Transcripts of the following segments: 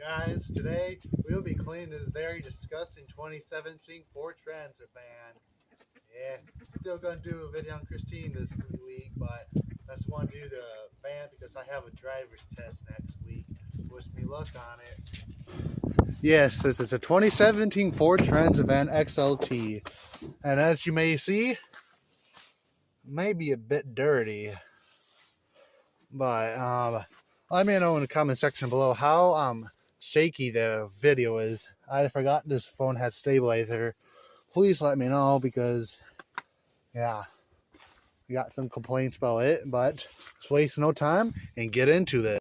Guys, today we will be cleaning this very disgusting 2017 Ford Transit van. Yeah, still gonna do a video on Christine this week, but I just want to do the van because I have a driver's test next week. Wish me luck on it. Yes, this is a 2017 Ford Transit van XLT, and as you may see, it may be a bit dirty, but let me know in the comment section below how shaky the video is. I forgot this phone has stabilizer. Please let me know because yeah, we got some complaints about it, but let's waste no time and get into this.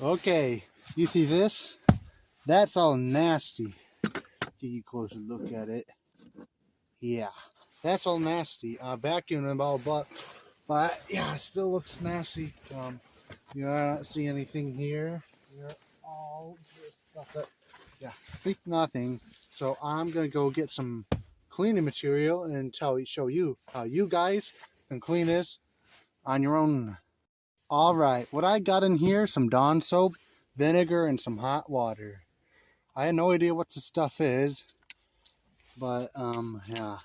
Okay, you see this? That's all nasty. Get you a closer look at it. Yeah, that's all nasty. Vacuum and all, but yeah, it still looks nasty. You know, I don't see anything here. Here, all this stuff that, yeah, think nothing. So I'm gonna go get some cleaning material and show you how you guys can clean this on your own. All right, what I got in here, some Dawn soap, vinegar, and some hot water. I had no idea what the stuff is, but yeah.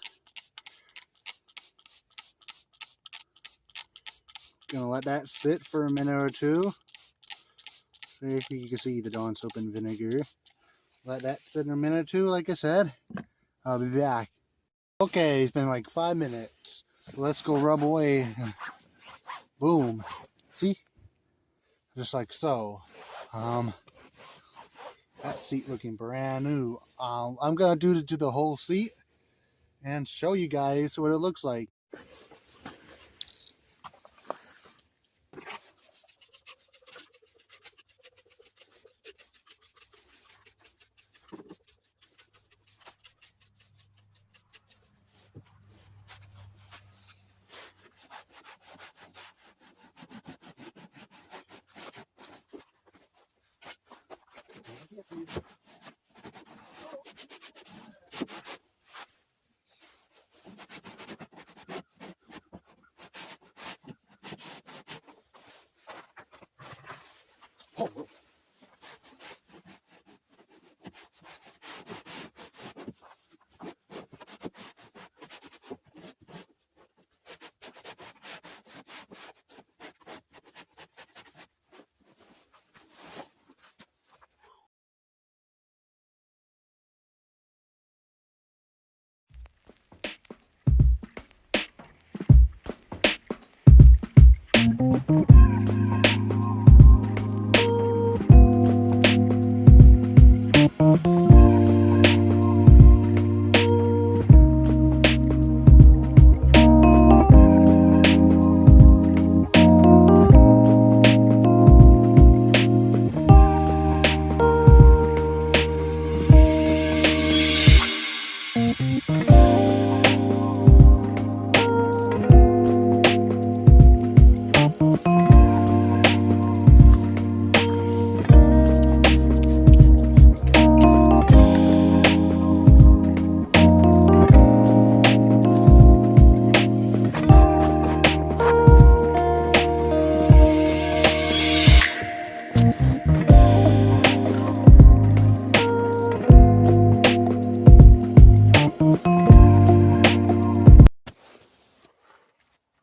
Gonna let that sit for a minute or two. See if you can see the Dawn soap and vinegar. Let that sit in a minute or two, like I said. I'll be back. Okay, it's been like 5 minutes. Let's go rub away. Boom. See? Just like so. That seat looking brand new. I'm gonna do it to the whole seat and show you guys what it looks like. Oh.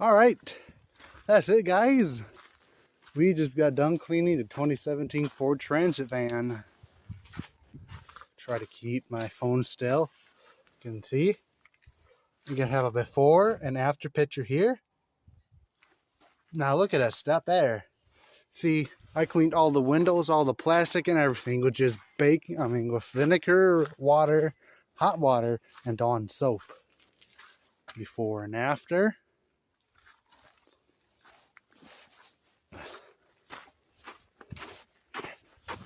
All right, that's it, guys. We just got done cleaning the 2017 Ford Transit van. Try to keep my phone still. You can see. You can have a before and after picture here. Now look at that step there. See, I cleaned all the windows, all the plastic and everything with just with vinegar, water, hot water, and Dawn soap. Before and after.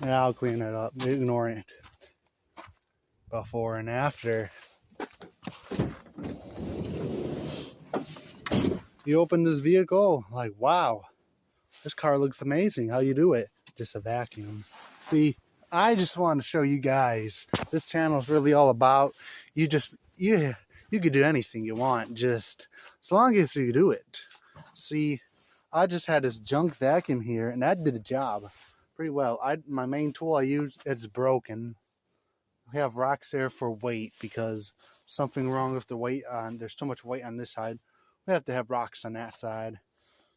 And I'll clean it up, ignore it. Before and after. You open this vehicle, like, wow, this car looks amazing. How you do it? Just a vacuum. See, I just want to show you guys, this channel is really all about, you could do anything you want, just as long as you do it. See, I just had this junk vacuum here, and that did the job pretty well. My main tool I use, it's broken. We have rocks there for weight because something wrong with the weight on. There's too much weight on this side. We have to have rocks on that side.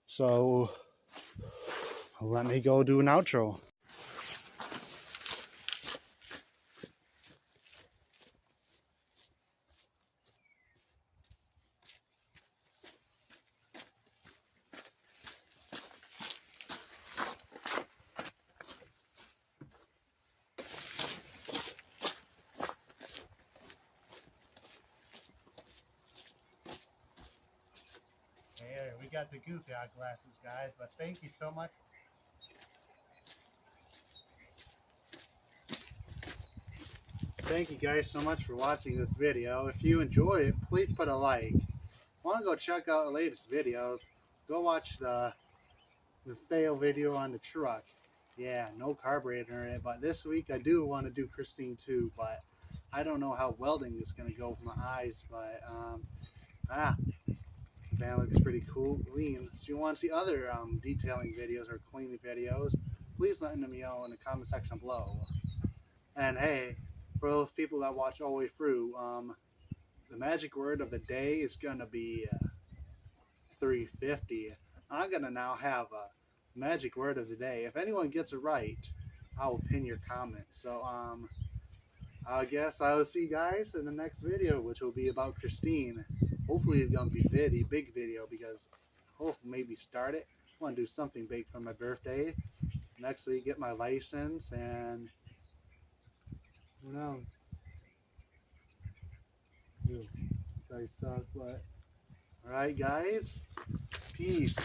So let me go do an outro. Here, we got the goofy eye glasses, guys, but thank you so much. thank you guys so much for watching this video. If you enjoyed it, please put a like. Want to go check out the latest videos, go watch the fail video on the truck. Yeah, no carburetor in it, but this week I do want to do Christine too, but I don't know how welding is going to go with my eyes, but the van looks pretty cool, clean. So you want to see other detailing videos or cleaning videos, please let me know in the comment section below. And hey, for those people that watch all the way through, the magic word of the day is going to be 350. I'm going to now have a magic word of the day. If anyone gets it right, I will pin your comment. So I guess I will see you guys in the next video, which will be about Christine. Hopefully it's gonna be a big video, because hopefully maybe start it. I want to do something big for my birthday and actually get my license, and who knows. Ew, I suck, but alright guys, peace.